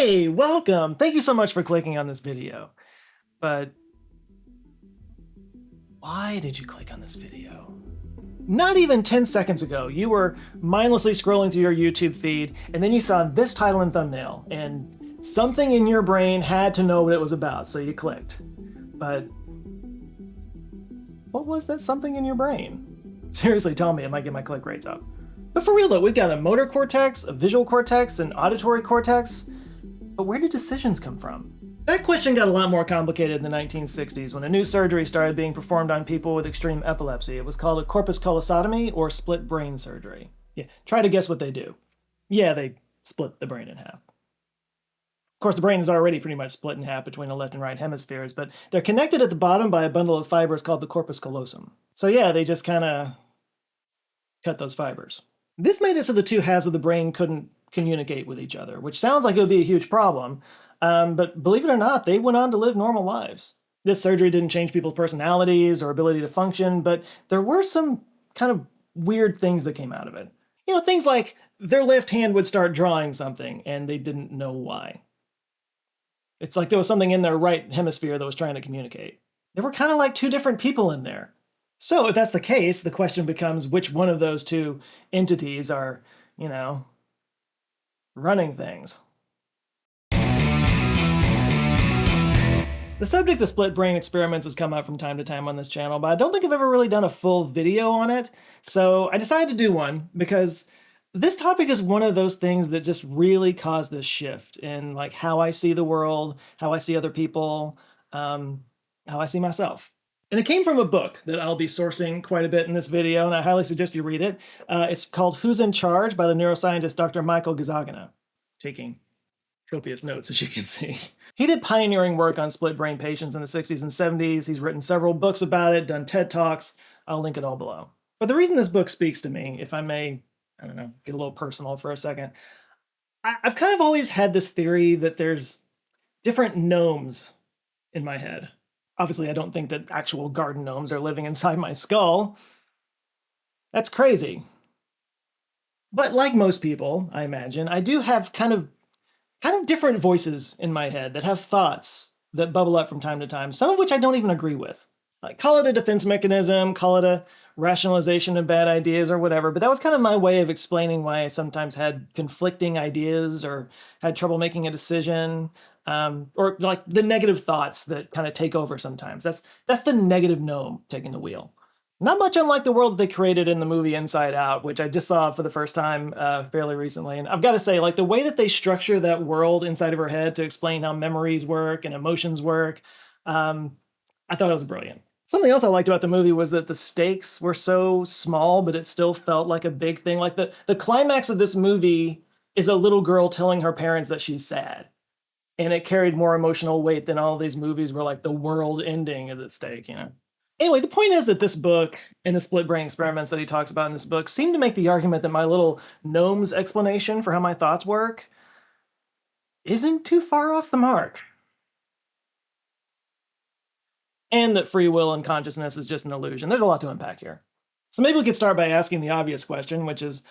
Hey, welcome! Thank you so much for clicking on this video. But why did you click on this video? Not even 10 seconds ago, you were mindlessly scrolling through your YouTube feed, and then you saw this title and thumbnail, and something in your brain had to know what it was about, so you clicked. But what was that something in your brain? Seriously, tell me, it might get my click rates up. But for real though, we've got a motor cortex, a visual cortex, an auditory cortex. But where do decisions come from? That question got a lot more complicated in the 1960s when a new surgery started being performed on people with extreme epilepsy. It was called a corpus callosotomy or split brain surgery. Yeah, try to guess what they do. Yeah, they split the brain in half. Of course, the brain is already pretty much split in half between the left and right hemispheres, but they're connected at the bottom by a bundle of fibers called the corpus callosum. So yeah, they just kind of cut those fibers. This made it so the two halves of the brain couldn't communicate with each other, which sounds like it would be a huge problem. But believe it or not, they went on to live normal lives. This surgery didn't change people's personalities or ability to function, but there were some kind of weird things that came out of it. You know, things like their left hand would start drawing something and they didn't know why. It's like there was something in their right hemisphere that was trying to communicate. They were kind of like two different people in there. So if that's the case, the question becomes which one of those two entities are, you know, running things. The subject of split brain experiments has come up from time to time on this channel, but I don't think I've ever really done a full video on it. So I decided to do one because this topic is one of those things that just really caused this shift in like how I see the world, how I see other people, how I see myself. And it came from a book that I'll be sourcing quite a bit in this video, and I highly suggest you read it. It's called Who's in Charge by the neuroscientist Dr. Michael Gazzaniga. Taking copious notes, as you can see. He did pioneering work on split brain patients in the 60s and 70s. He's written several books about it, done TED Talks. I'll link it all below. But the reason this book speaks to me, if I may, I don't know, get a little personal for a second, I've kind of always had this theory that there's different gnomes in my head. Obviously, I don't think that actual garden gnomes are living inside my skull. That's crazy. But like most people, I imagine, I do have kind of different voices in my head that have thoughts that bubble up from time to time, some of which I don't even agree with. Like, call it a defense mechanism, call it a rationalization of bad ideas or whatever, but that was kind of my way of explaining why I sometimes had conflicting ideas or had trouble making a decision. Or like the negative thoughts that kind of take over sometimes. That's the negative gnome taking the wheel. Not much unlike the world that they created in the movie Inside Out, which I just saw for the first time fairly recently. And I've got to say, like the way that they structure that world inside of her head to explain how memories work and emotions work, I thought it was brilliant. Something else I liked about the movie was that the stakes were so small, but it still felt like a big thing. Like the climax of this movie is a little girl telling her parents that she's sad. And it carried more emotional weight than all these movies where like the world ending is at stake, you know? Anyway, the point is that this book and the split brain experiments that he talks about in this book seem to make the argument that my little gnome's explanation for how my thoughts work isn't too far off the mark. And that free will and consciousness is just an illusion. There's a lot to unpack here. So maybe we could start by asking the obvious question, which is,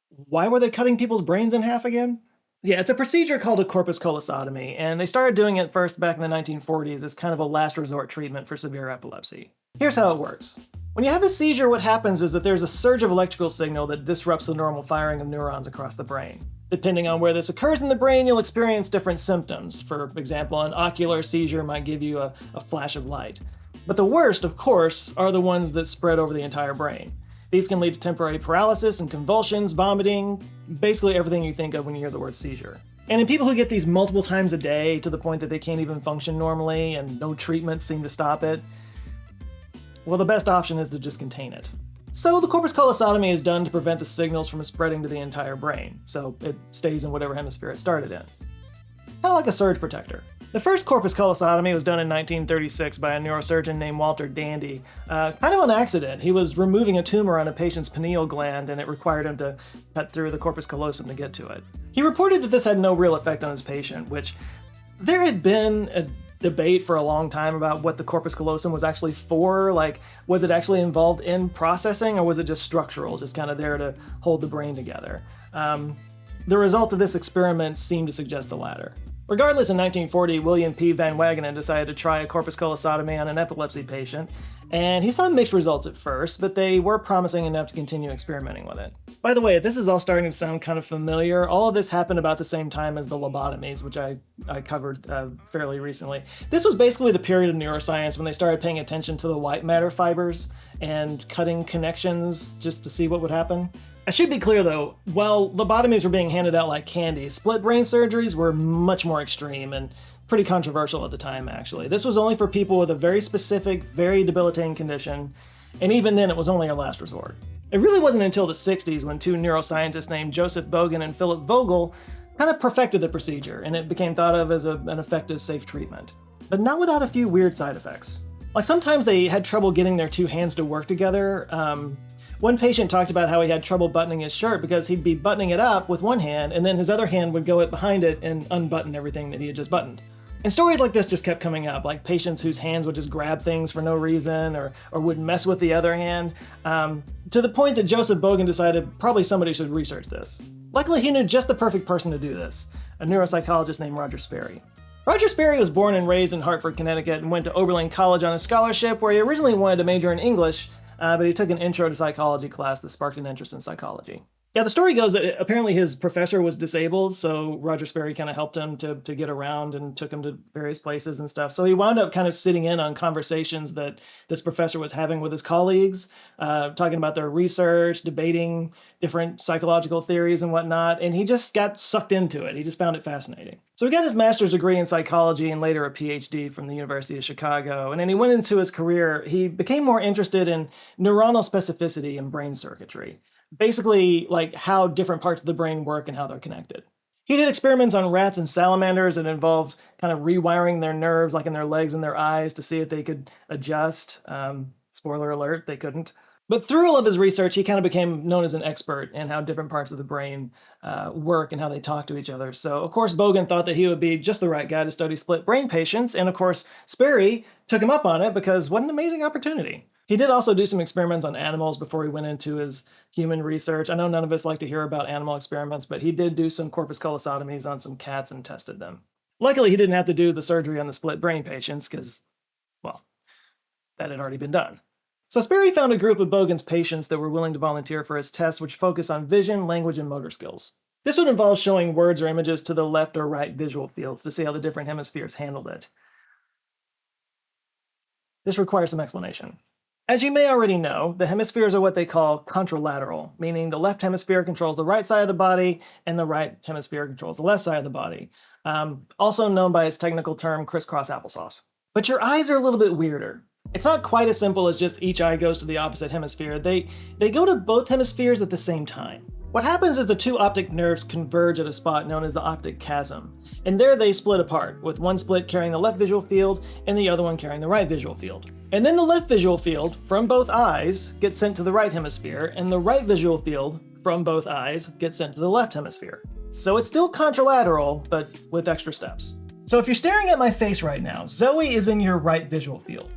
why were they cutting people's brains in half again? Yeah, it's a procedure called a corpus callosotomy, and they started doing it first back in the 1940s as kind of a last resort treatment for severe epilepsy. Here's how it works. When you have a seizure, what happens is that there's a surge of electrical signal that disrupts the normal firing of neurons across the brain. Depending on where this occurs in the brain, you'll experience different symptoms. For example, an ocular seizure might give you a flash of light. But the worst, of course, are the ones that spread over the entire brain. These can lead to temporary paralysis and convulsions, vomiting, basically everything you think of when you hear the word seizure. And in people who get these multiple times a day to the point that they can't even function normally and no treatments seem to stop it, well, the best option is to just contain it. So the corpus callosotomy is done to prevent the signals from spreading to the entire brain, so it stays in whatever hemisphere it started in. Kind of like a surge protector. The first corpus callosotomy was done in 1936 by a neurosurgeon named Walter Dandy. Kind of an accident. He was removing a tumor on a patient's pineal gland and it required him to cut through the corpus callosum to get to it. He reported that this had no real effect on his patient, which there had been a debate for a long time about what the corpus callosum was actually for. Like, was it actually involved in processing or was it just structural, just kind of there to hold the brain together? The result of this experiment seemed to suggest the latter. Regardless, in 1940, William P. Van Wagenen decided to try a corpus callosotomy on an epilepsy patient, and he saw mixed results at first, but they were promising enough to continue experimenting with it. By the way, if this is all starting to sound kind of familiar, all of this happened about the same time as the lobotomies, which I covered fairly recently. This was basically the period of neuroscience when they started paying attention to the white matter fibers and cutting connections just to see what would happen. I should be clear though, while lobotomies were being handed out like candy, split brain surgeries were much more extreme and pretty controversial at the time, actually. This was only for people with a very specific, very debilitating condition, and even then it was only a last resort. It really wasn't until the 60s when two neuroscientists named Joseph Bogan and Philip Vogel kind of perfected the procedure, and it became thought of as an effective, safe treatment. But not without a few weird side effects. Like sometimes they had trouble getting their two hands to work together. One patient talked about how he had trouble buttoning his shirt because he'd be buttoning it up with one hand and then his other hand would go behind it and unbutton everything that he had just buttoned. And stories like this just kept coming up, like patients whose hands would just grab things for no reason or would mess with the other hand, to the point that Joseph Bogan decided probably somebody should research this. Luckily, he knew just the perfect person to do this, a neuropsychologist named Roger Sperry. Roger Sperry was born and raised in Hartford, Connecticut, and went to Oberlin College on a scholarship where he originally wanted to major in English, but he took an intro to psychology class that sparked an interest in psychology. Yeah, the story goes that apparently his professor was disabled, so Roger Sperry kind of helped him to get around and took him to various places and stuff. So he wound up kind of sitting in on conversations that this professor was having with his colleagues, talking about their research, debating different psychological theories and whatnot, and he just got sucked into it. He just found it fascinating. So he got his master's degree in psychology and later a PhD from the University of Chicago, and then he went into his career. He became more interested in neuronal specificity and brain circuitry. Basically, like how different parts of the brain work and how they're connected. He did experiments on rats and salamanders that involved kind of rewiring their nerves, like in their legs and their eyes, to see if they could adjust. Spoiler alert, they couldn't. But through all of his research, he kind of became known as an expert in how different parts of the brain work and how they talk to each other. So, of course, Bogan thought that he would be just the right guy to study split brain patients. And, of course, Sperry took him up on it because what an amazing opportunity. He did also do some experiments on animals before he went into his human research. I know none of us like to hear about animal experiments, but he did do some corpus callosotomies on some cats and tested them. Luckily, he didn't have to do the surgery on the split brain patients because, well, that had already been done. So Sperry found a group of Bogan's patients that were willing to volunteer for his tests, which focus on vision, language, and motor skills. This would involve showing words or images to the left or right visual fields to see how the different hemispheres handled it. This requires some explanation. As you may already know, the hemispheres are what they call contralateral, meaning the left hemisphere controls the right side of the body and the right hemisphere controls the left side of the body, also known by its technical term crisscross applesauce. But your eyes are a little bit weirder. It's not quite as simple as just each eye goes to the opposite hemisphere. They go to both hemispheres at the same time. What happens is the two optic nerves converge at a spot known as the optic chiasm, and there they split apart, with one split carrying the left visual field and the other one carrying the right visual field. And then the left visual field from both eyes gets sent to the right hemisphere, and the right visual field from both eyes gets sent to the left hemisphere. So it's still contralateral, but with extra steps. So if you're staring at my face right now, Zoe is in your right visual field.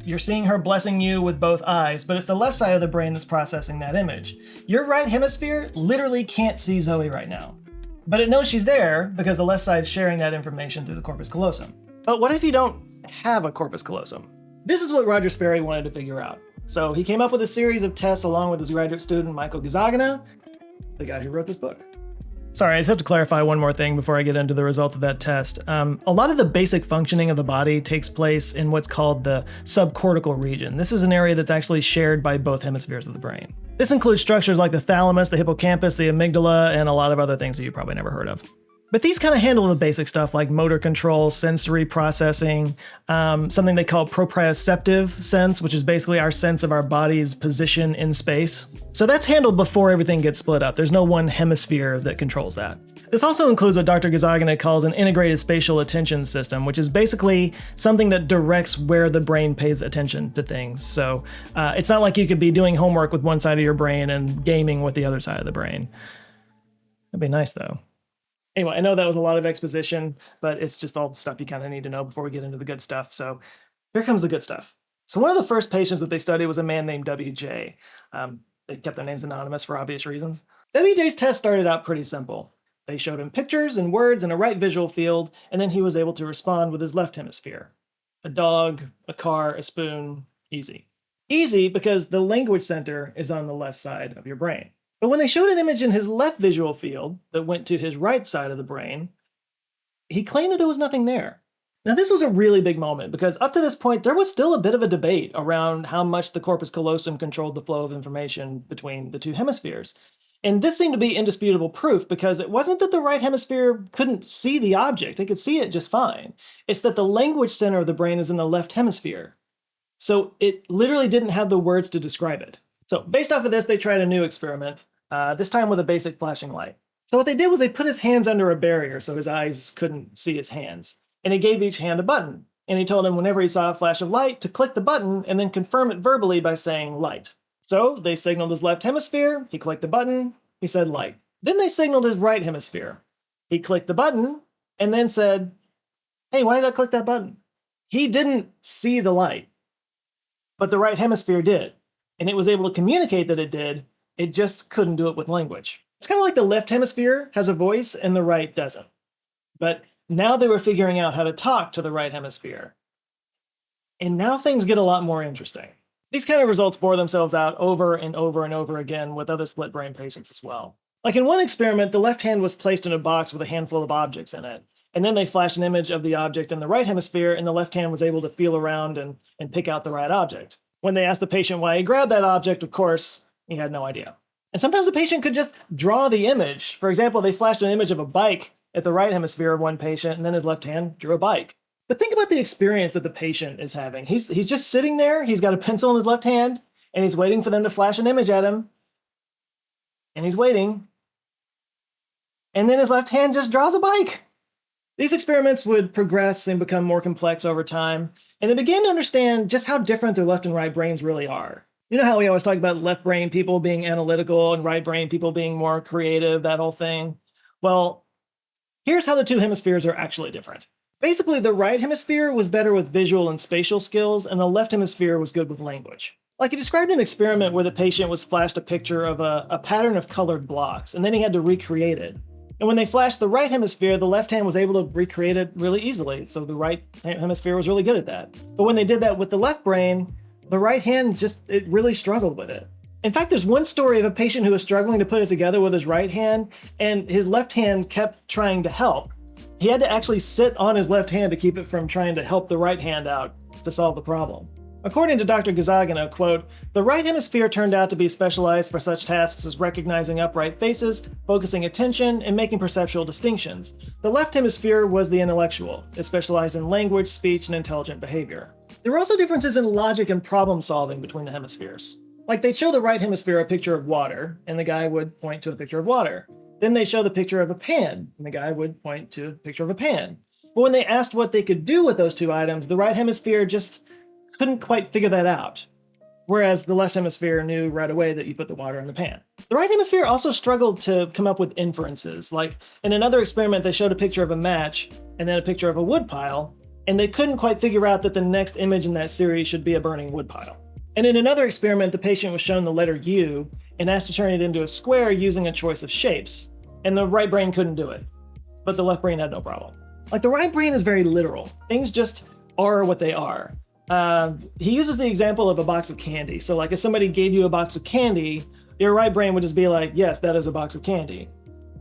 You're seeing her blessing you with both eyes, but it's the left side of the brain that's processing that image. Your right hemisphere literally can't see Zoe right now, but it knows she's there because the left side's sharing that information through the corpus callosum. But what if you don't have a corpus callosum? This is what Roger Sperry wanted to figure out. So he came up with a series of tests along with his graduate student, Michael Gazzaniga, the guy who wrote this book. Sorry, I just have to clarify one more thing before I get into the results of that test. A lot of the basic functioning of the body takes place in what's called the subcortical region. This is an area that's actually shared by both hemispheres of the brain. This includes structures like the thalamus, the hippocampus, the amygdala, and a lot of other things that you probably never heard of. But these kind of handle the basic stuff like motor control, sensory processing, something they call proprioceptive sense, which is basically our sense of our body's position in space. So that's handled before everything gets split up. There's no one hemisphere that controls that. This also includes what Dr. Gazzaniga calls an integrated spatial attention system, which is basically something that directs where the brain pays attention to things. So it's not like you could be doing homework with one side of your brain and gaming with the other side of the brain. That'd be nice though. Anyway, I know that was a lot of exposition, but it's just all stuff you kind of need to know before we get into the good stuff. So here comes the good stuff. So one of the first patients that they studied was a man named WJ. They kept their names anonymous for obvious reasons. WJ's test started out pretty simple. They showed him pictures and words in a right visual field, and then he was able to respond with his left hemisphere. A dog, a car, a spoon, easy. Easy because the language center is on the left side of your brain. But when they showed an image in his left visual field that went to his right side of the brain, he claimed that there was nothing there. Now, this was a really big moment because up to this point, there was still a bit of a debate around how much the corpus callosum controlled the flow of information between the two hemispheres. And this seemed to be indisputable proof because it wasn't that the right hemisphere couldn't see the object, it could see it just fine. It's that the language center of the brain is in the left hemisphere. So it literally didn't have the words to describe it. So based off of this, they tried a new experiment, this time with a basic flashing light. So what they did was they put his hands under a barrier so his eyes couldn't see his hands. And he gave each hand a button. And he told him whenever he saw a flash of light to click the button and then confirm it verbally by saying light. So they signaled his left hemisphere, he clicked the button, he said light. Then they signaled his right hemisphere. He clicked the button and then said, hey, why did I click that button? He didn't see the light, but the right hemisphere did. And it was able to communicate that it did, it just couldn't do it with language. It's kind of like the left hemisphere has a voice and the right doesn't. But now they were figuring out how to talk to the right hemisphere. And now things get a lot more interesting. These kind of results bore themselves out over and over and over again with other split brain patients as well. Like in one experiment, the left hand was placed in a box with a handful of objects in it. And then they flashed an image of the object in the right hemisphere, and the left hand was able to feel around and pick out the right object. When they asked the patient why he grabbed that object, of course, he had no idea. And sometimes the patient could just draw the image. For example, they flashed an image of a bike at the right hemisphere of one patient, and then his left hand drew a bike. But think about the experience that the patient is having. He's just sitting there, he's got a pencil in his left hand, and he's waiting for them to flash an image at him. And he's waiting. And then his left hand just draws a bike. These experiments would progress and become more complex over time, and they began to understand just how different their left and right brains really are. You know how we always talk about left brain people being analytical and right brain people being more creative, that whole thing? Well, here's how the two hemispheres are actually different. Basically, the right hemisphere was better with visual and spatial skills, and the left hemisphere was good with language. Like he described an experiment where the patient was flashed a picture of a pattern of colored blocks, and then he had to recreate it. And when they flashed the right hemisphere, the left hand was able to recreate it really easily, so the right hemisphere was really good at that. But when they did that with the left brain, the right hand it really struggled with it. In fact, there's one story of a patient who was struggling to put it together with his right hand, and his left hand kept trying to help. He had to actually sit on his left hand to keep it from trying to help the right hand out to solve the problem. According to Dr. Gazzaniga, quote, the right hemisphere turned out to be specialized for such tasks as recognizing upright faces, focusing attention, and making perceptual distinctions. The left hemisphere was the intellectual. It specialized in language, speech, and intelligent behavior. There were also differences in logic and problem solving between the hemispheres. Like they'd show the right hemisphere a picture of water, and the guy would point to a picture of water. Then they show the picture of a pan, and the guy would point to a picture of a pan. But when they asked what they could do with those two items, the right hemisphere just couldn't quite figure that out. Whereas the left hemisphere knew right away that you put the water in the pan. The right hemisphere also struggled to come up with inferences. Like in another experiment, they showed a picture of a match and then a picture of a wood pile, and they couldn't quite figure out that the next image in that series should be a burning wood pile. And in another experiment, the patient was shown the letter U and asked to turn it into a square using a choice of shapes. And the right brain couldn't do it, but the left brain had no problem. Like the right brain is very literal. Things just are what they are. He uses the example of a box of candy. So like if somebody gave you a box of candy, your right brain would just be like, yes, that is a box of candy.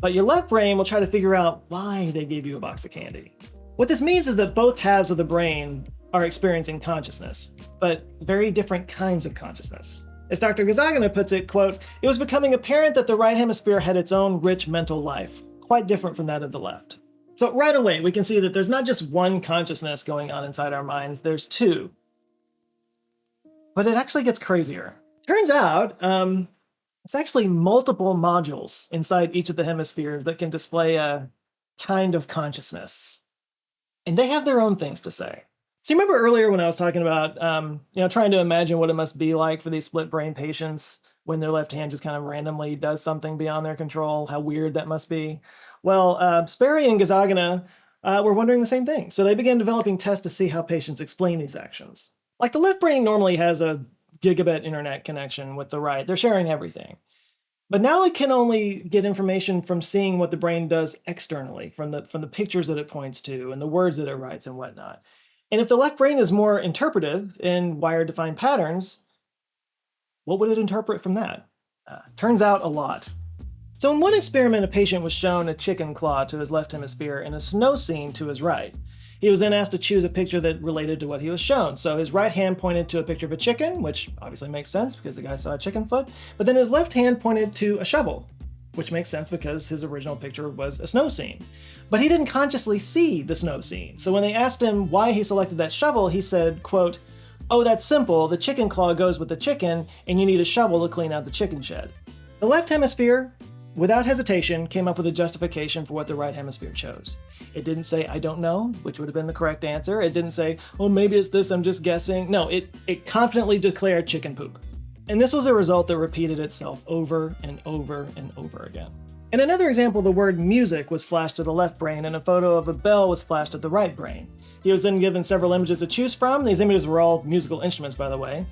But your left brain will try to figure out why they gave you a box of candy. What this means is that both halves of the brain are experiencing consciousness, but very different kinds of consciousness. As Dr. Gazzaniga puts it, quote, it was becoming apparent that the right hemisphere had its own rich mental life, quite different from that of the left. So right away, we can see that there's not just one consciousness going on inside our minds, there's two. But it actually gets crazier. Turns out, it's actually multiple modules inside each of the hemispheres that can display a kind of consciousness. And they have their own things to say. So you remember earlier when I was talking about, trying to imagine what it must be like for these split brain patients when their left hand just kind of randomly does something beyond their control, how weird that must be. Well, Sperry and Gazzaniga were wondering the same thing. So they began developing tests to see how patients explain these actions. Like the left brain normally has a gigabit internet connection with the right. They're sharing everything. But now it can only get information from seeing what the brain does externally, from the pictures that it points to and the words that it writes and whatnot. And if the left brain is more interpretive and wired to find patterns, what would it interpret from that? Turns out a lot. So in one experiment, a patient was shown a chicken claw to his left hemisphere and a snow scene to his right. He was then asked to choose a picture that related to what he was shown. So his right hand pointed to a picture of a chicken, which obviously makes sense because the guy saw a chicken foot, but then his left hand pointed to a shovel, which makes sense because his original picture was a snow scene. But he didn't consciously see the snow scene. So when they asked him why he selected that shovel, he said, quote, "Oh, that's simple. The chicken claw goes with the chicken, and you need a shovel to clean out the chicken shed." The left hemisphere, without hesitation, came up with a justification for what the right hemisphere chose. It didn't say, "I don't know," which would have been the correct answer. It didn't say, "Oh, maybe it's this, I'm just guessing." No, it confidently declared chicken poop. And this was a result that repeated itself over and over and over again. In another example, the word music was flashed to the left brain and a photo of a bell was flashed at the right brain. He was then given several images to choose from. These images were all musical instruments, by the way,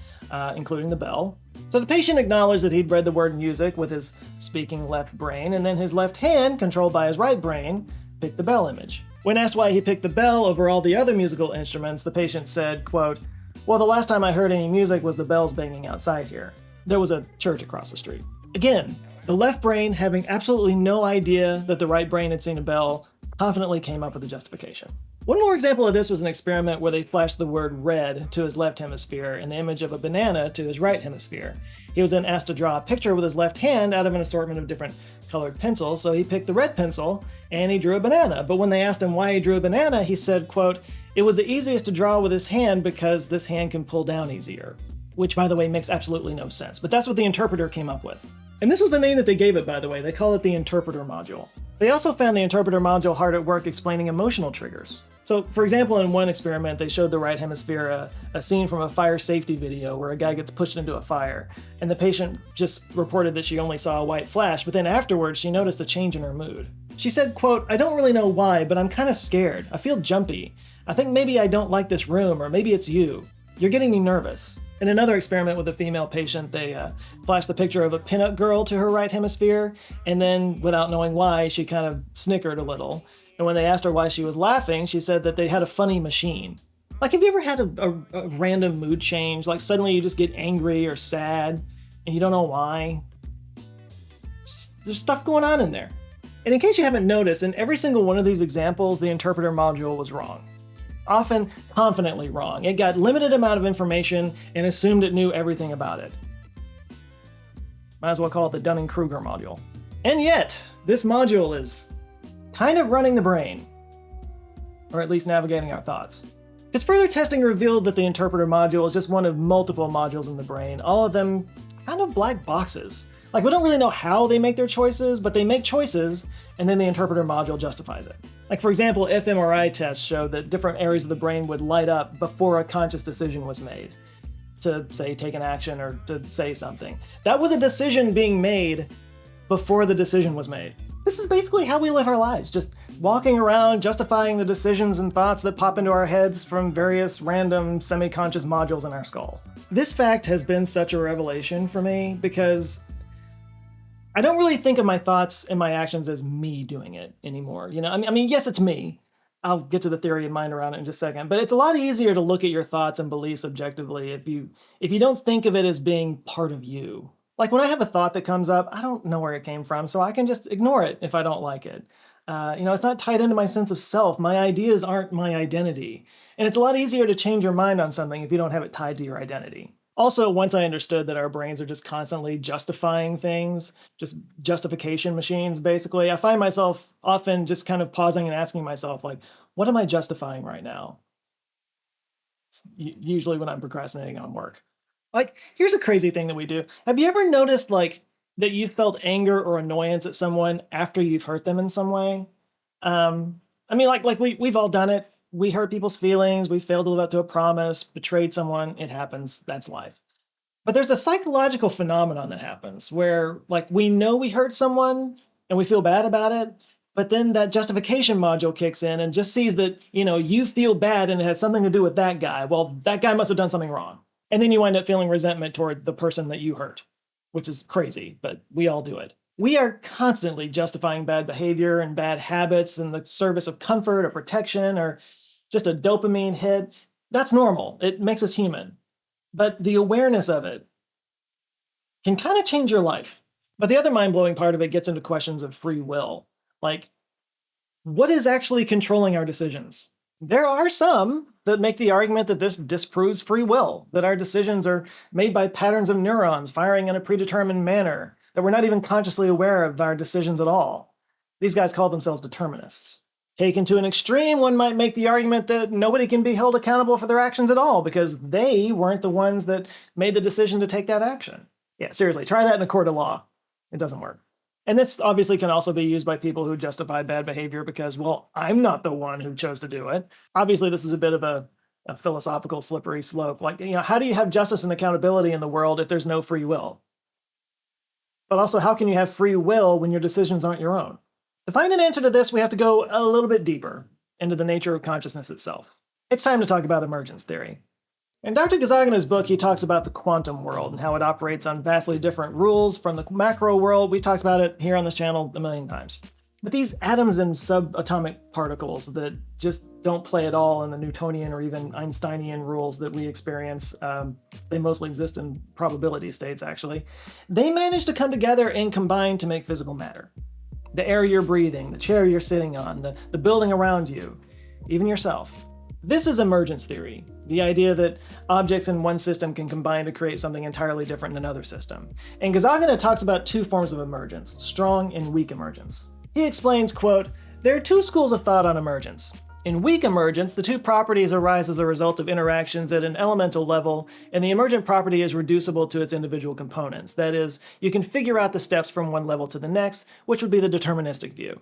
including the bell. So the patient acknowledged that he'd read the word music with his speaking left brain, and then his left hand, controlled by his right brain, picked the bell image. When asked why he picked the bell over all the other musical instruments, the patient said, quote, "Well, the last time I heard any music was the bells banging outside here. There was a church across the street." Again, the left brain, having absolutely no idea that the right brain had seen a bell, confidently came up with a justification. One more example of this was an experiment where they flashed the word red to his left hemisphere and the image of a banana to his right hemisphere. He was then asked to draw a picture with his left hand out of an assortment of different colored pencils, so he picked the red pencil and he drew a banana. But when they asked him why he drew a banana, he said, quote, "It was the easiest to draw with his hand because this hand can pull down easier." Which, by the way, makes absolutely no sense, but that's what the interpreter came up with. And this was the name that they gave it, by the way. They call it the interpreter module. They also found the interpreter module hard at work explaining emotional triggers. So, for example, in one experiment, they showed the right hemisphere a scene from a fire safety video where a guy gets pushed into a fire, and the patient just reported that she only saw a white flash, but then afterwards she noticed a change in her mood. She said, quote, "I don't really know why, but I'm kind of scared. I feel jumpy. I think maybe I don't like this room, or maybe it's you. You're getting me nervous." In another experiment with a female patient, they flashed the picture of a pinup girl to her right hemisphere, and then, without knowing why, she kind of snickered a little. And when they asked her why she was laughing, she said that they had a funny machine. Like, have you ever had a random mood change? Like, suddenly you just get angry or sad, and you don't know why? There's stuff going on in there. And in case you haven't noticed, in every single one of these examples, the interpreter module was wrong. Often confidently wrong. It got limited amount of information and assumed it knew everything about it. Might as well call it the Dunning-Kruger module. And yet, this module is kind of running the brain, or at least navigating our thoughts. Its further testing revealed that the interpreter module is just one of multiple modules in the brain, all of them kind of black boxes. Like, we don't really know how they make their choices, but they make choices, and then the interpreter module justifies it. Like, for example, fMRI tests showed that different areas of the brain would light up before a conscious decision was made to, say, take an action or to say something. That was a decision being made before the decision was made. This is basically how we live our lives, just walking around justifying the decisions and thoughts that pop into our heads from various random semi-conscious modules in our skull. This fact has been such a revelation for me because I don't really think of my thoughts and my actions as me doing it anymore. You know, I mean, yes, it's me. I'll get to the theory of mind around it in just a second, but it's a lot easier to look at your thoughts and beliefs objectively if you don't think of it as being part of you. Like, when I have a thought that comes up, I don't know where it came from, so I can just ignore it if I don't like it. It's not tied into my sense of self. My ideas aren't my identity. And it's a lot easier to change your mind on something if you don't have it tied to your identity. Also, once I understood that our brains are just constantly justifying things, just justification machines, basically, I find myself often just kind of pausing and asking myself, like, what am I justifying right now? It's usually when I'm procrastinating on work. Like, here's a crazy thing that we do. Have you ever noticed, like, that you felt anger or annoyance at someone after you've hurt them in some way? We've all done it. We hurt people's feelings. We failed to live up to a promise, betrayed someone. It happens. That's life. But there's a psychological phenomenon that happens where, like, we know we hurt someone and we feel bad about it, but then that justification module kicks in and just sees that, you feel bad and it has something to do with that guy. Well, that guy must have done something wrong. And then you wind up feeling resentment toward the person that you hurt. which is crazy, but we all do it. We are constantly justifying bad behavior and bad habits in the service of comfort or protection or just a dopamine hit. That's normal. It makes us human. But the awareness of it can kind of change your life. But the other mind-blowing part of it gets into questions of free will. Like, what is actually controlling our decisions? There are some that make the argument that this disproves free will, that our decisions are made by patterns of neurons firing in a predetermined manner, that we're not even consciously aware of our decisions at all. These guys call themselves determinists. Taken to an extreme, one might make the argument that nobody can be held accountable for their actions at all because they weren't the ones that made the decision to take that action. Yeah, seriously, try that in a court of law. It doesn't work. And this obviously can also be used by people who justify bad behavior because, well, I'm not the one who chose to do it. Obviously, this is a bit of a philosophical slippery slope. Like, how do you have justice and accountability in the world if there's no free will? But also, how can you have free will when your decisions aren't your own? To find an answer to this, we have to go a little bit deeper into the nature of consciousness itself. It's time to talk about emergence theory. In Dr. Gazzaniga's book, he talks about the quantum world and how it operates on vastly different rules from the macro world. We talked about it here on this channel a million times. But these atoms and subatomic particles that just don't play at all in the Newtonian or even Einsteinian rules that we experience, they mostly exist in probability states, actually. They manage to come together and combine to make physical matter. The air you're breathing, the chair you're sitting on, the building around you, even yourself. This is emergence theory, the idea that objects in one system can combine to create something entirely different in another system. And Gazzaniga talks about two forms of emergence, strong and weak emergence. He explains, quote, "There are two schools of thought on emergence. In weak emergence, the two properties arise as a result of interactions at an elemental level, and the emergent property is reducible to its individual components. That is, you can figure out the steps from one level to the next, which would be the deterministic view.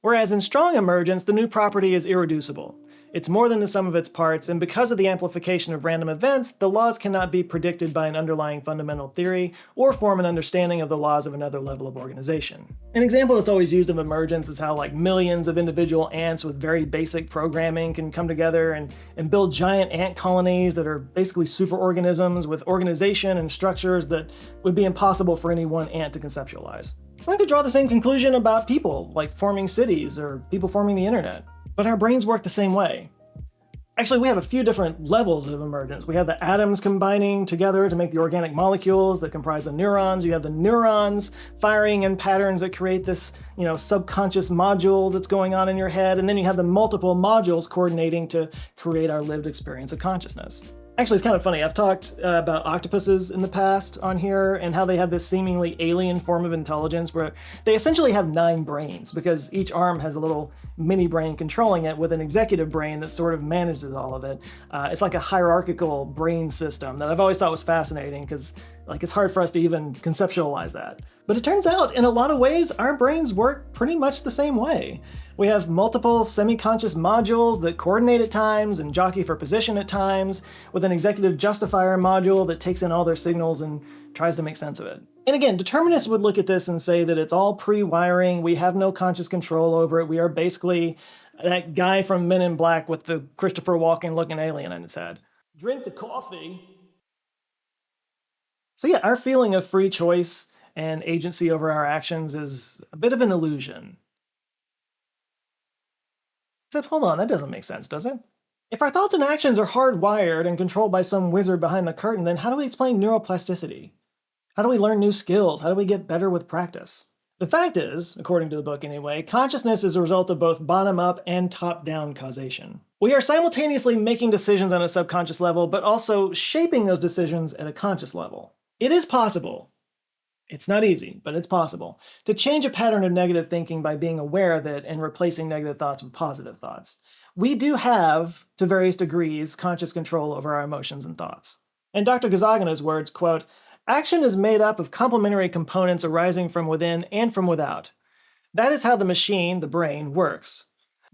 Whereas in strong emergence, the new property is irreducible. It's more than the sum of its parts, and because of the amplification of random events, the laws cannot be predicted by an underlying fundamental theory or form an understanding of the laws of another level of organization." An example that's always used of emergence is how millions of individual ants with very basic programming can come together and build giant ant colonies that are basically superorganisms with organization and structures that would be impossible for any one ant to conceptualize. One could draw the same conclusion about people, like forming cities or people forming the internet. But our brains work the same way. Actually, we have a few different levels of emergence. We have the atoms combining together to make the organic molecules that comprise the neurons. You have the neurons firing in patterns that create this, subconscious module that's going on in your head. And then you have the multiple modules coordinating to create our lived experience of consciousness. Actually, it's kind of funny. I've talked about octopuses in the past on here and how they have this seemingly alien form of intelligence where they essentially have 9 brains because each arm has a little mini brain controlling it with an executive brain that sort of manages all of it. It's like a hierarchical brain system that I've always thought was fascinating because it's hard for us to even conceptualize that. But it turns out, in a lot of ways, our brains work pretty much the same way. We have multiple semi-conscious modules that coordinate at times and jockey for position at times, with an executive justifier module that takes in all their signals and tries to make sense of it. And again, determinists would look at this and say that it's all pre-wiring, we have no conscious control over it, we are basically that guy from Men in Black with the Christopher Walken looking alien on his head. Drink the coffee. So yeah, our feeling of free choice and agency over our actions is a bit of an illusion. Except, hold on, that doesn't make sense, does it? If our thoughts and actions are hardwired and controlled by some wizard behind the curtain, then how do we explain neuroplasticity? How do we learn new skills? How do we get better with practice? The fact is, according to the book anyway, consciousness is a result of both bottom-up and top-down causation. We are simultaneously making decisions on a subconscious level, but also shaping those decisions at a conscious level. It is possible. It's not easy, but it's possible to change a pattern of negative thinking by being aware of it and replacing negative thoughts with positive thoughts. We do have, to various degrees, conscious control over our emotions and thoughts. In Dr. Gazzaniga's words, quote, "Action is made up of complementary components arising from within and from without. That is how the machine, the brain, works.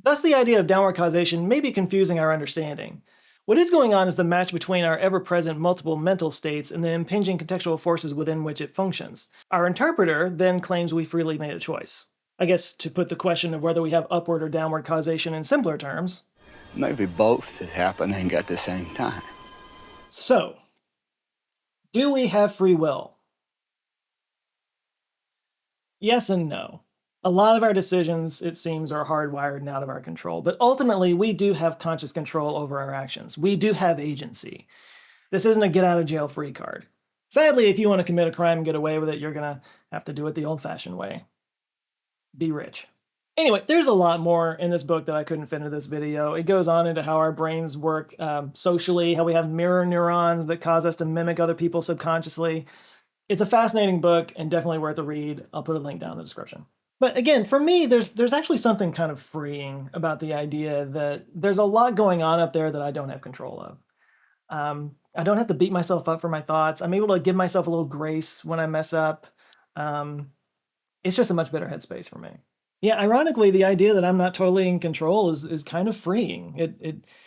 Thus the idea of downward causation may be confusing our understanding. What is going on is the match between our ever-present multiple mental states and the impinging contextual forces within which it functions. Our interpreter then claims we freely made a choice." I guess to put the question of whether we have upward or downward causation in simpler terms. Maybe both is happening at the same time. So, do we have free will? Yes and no. A lot of our decisions, it seems, are hardwired and out of our control, but ultimately we do have conscious control over our actions. We do have agency. This isn't a get out of jail free card. Sadly, if you want to commit a crime and get away with it, you're going to have to do it the old-fashioned way. Be rich. Anyway, there's a lot more in this book that I couldn't fit into this video. It goes on into how our brains work socially, how we have mirror neurons that cause us to mimic other people subconsciously. It's a fascinating book and definitely worth a read. I'll put a link down in the description. But again, for me, there's actually something kind of freeing about the idea that there's a lot going on up there that I don't have control of. I don't have to beat myself up for my thoughts. I'm able to give myself a little grace when I mess up. It's just a much better headspace for me. Yeah, ironically, the idea that I'm not totally in control is kind of freeing.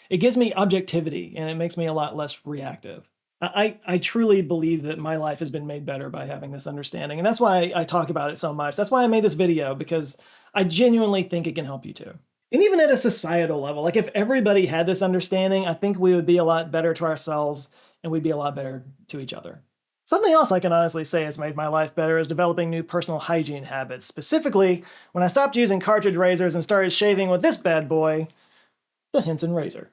It gives me objectivity and it makes me a lot less reactive. I truly believe that my life has been made better by having this understanding. And that's why I talk about it so much. That's why I made this video, because I genuinely think it can help you too. And even at a societal level, like if everybody had this understanding, I think we would be a lot better to ourselves and we'd be a lot better to each other. Something else I can honestly say has made my life better is developing new personal hygiene habits. Specifically, when I stopped using cartridge razors and started shaving with this bad boy, the Henson razor.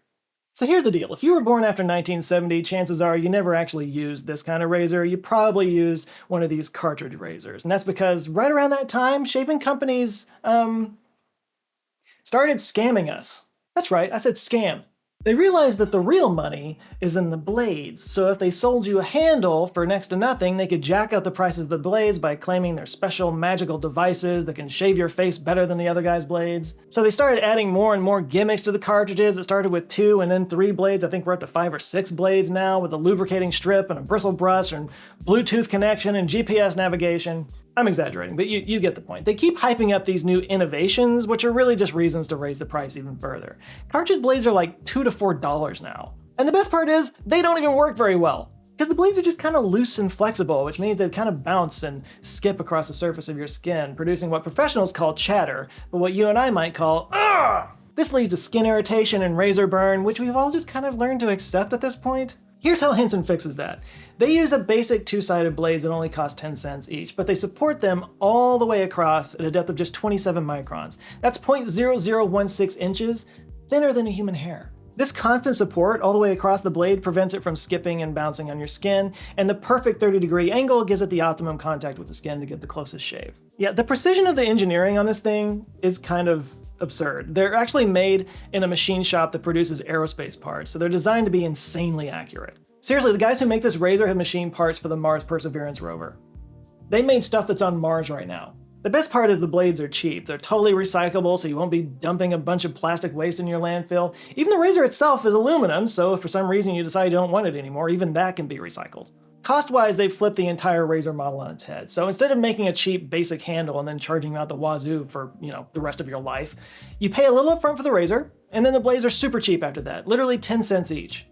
So here's the deal. If you were born after 1970, chances are you never actually used this kind of razor. You probably used one of these cartridge razors. And that's because right around that time, shaving companies started scamming us. That's right, I said scam. They realized that the real money is in the blades, so if they sold you a handle for next to nothing, they could jack up the prices of the blades by claiming they're special magical devices that can shave your face better than the other guy's blades. So they started adding more and more gimmicks to the cartridges. It started with 2 and then 3 blades. I think we're up to 5 or 6 blades now, with a lubricating strip and a bristle brush and Bluetooth connection and GPS navigation. I'm exaggerating, but you get the point. They keep hyping up these new innovations, which are really just reasons to raise the price even further. Cartridge blades are like $2 to $4 now. And the best part is, they don't even work very well, because the blades are just kind of loose and flexible, which means they kind of bounce and skip across the surface of your skin, producing what professionals call chatter, but what you and I might call, ugh! This leads to skin irritation and razor burn, which we've all just kind of learned to accept at this point. Here's how Henson fixes that. They use a basic 2-sided blades that only cost 10 cents each, but they support them all the way across at a depth of just 27 microns. That's 0.0016 inches, thinner than a human hair. This constant support all the way across the blade prevents it from skipping and bouncing on your skin, and the perfect 30-degree angle gives it the optimum contact with the skin to get the closest shave. Yeah, the precision of the engineering on this thing is kind of absurd. They're actually made in a machine shop that produces aerospace parts, so they're designed to be insanely accurate. Seriously, the guys who make this razor have machined parts for the Mars Perseverance rover. They made stuff that's on Mars right now. The best part is the blades are cheap. They're totally recyclable, so you won't be dumping a bunch of plastic waste in your landfill. Even the razor itself is aluminum, so if for some reason you decide you don't want it anymore, even that can be recycled. Cost-wise, they've flipped the entire razor model on its head. So instead of making a cheap basic handle and then charging you out the wazoo for, the rest of your life, you pay a little upfront for the razor, and then the blades are super cheap after that, literally 10 cents each.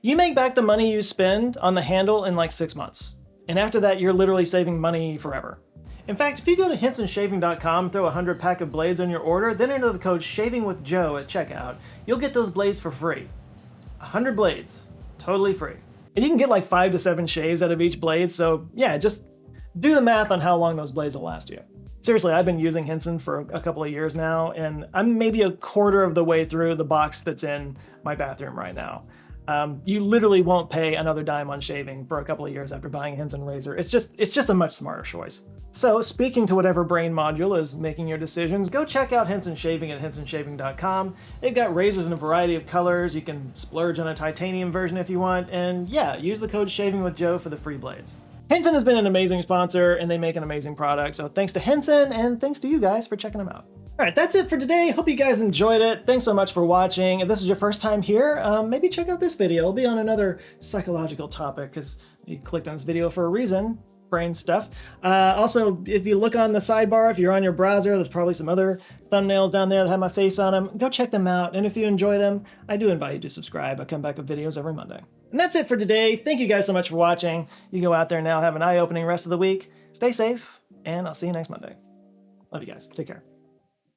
You make back the money you spend on the handle in like 6 months. And after that, you're literally saving money forever. In fact, if you go to hensonshaving.com, throw a 100-pack of blades on your order, then enter the code SHAVINGWITHJOE at checkout, you'll get those blades for free. 100 blades, totally free. And you can get like 5 to 7 shaves out of each blade, so yeah, just do the math on how long those blades will last you. Seriously, I've been using Henson for a couple of years now, and I'm maybe a quarter of the way through the box that's in my bathroom right now. You literally won't pay another dime on shaving for a couple of years after buying a Henson razor. It's just a much smarter choice. So speaking to whatever brain module is making your decisions, go check out Henson Shaving at hensonshaving.com. They've got razors in a variety of colors. You can splurge on a titanium version if you want. And yeah, use the code SHAVINGWITHJOE for the free blades. Henson has been an amazing sponsor and they make an amazing product. So thanks to Henson and thanks to you guys for checking them out. All right, that's it for today. Hope you guys enjoyed it. Thanks so much for watching. If this is your first time here, maybe check out this video. It'll be on another psychological topic because you clicked on this video for a reason. Brain stuff. Also, if you look on the sidebar, if you're on your browser, there's probably some other thumbnails down there that have my face on them. Go check them out. And if you enjoy them, I do invite you to subscribe. I come back with videos every Monday. And that's it for today. Thank you guys so much for watching. You go out there now, have an eye-opening rest of the week. Stay safe, and I'll see you next Monday. Love you guys. Take care.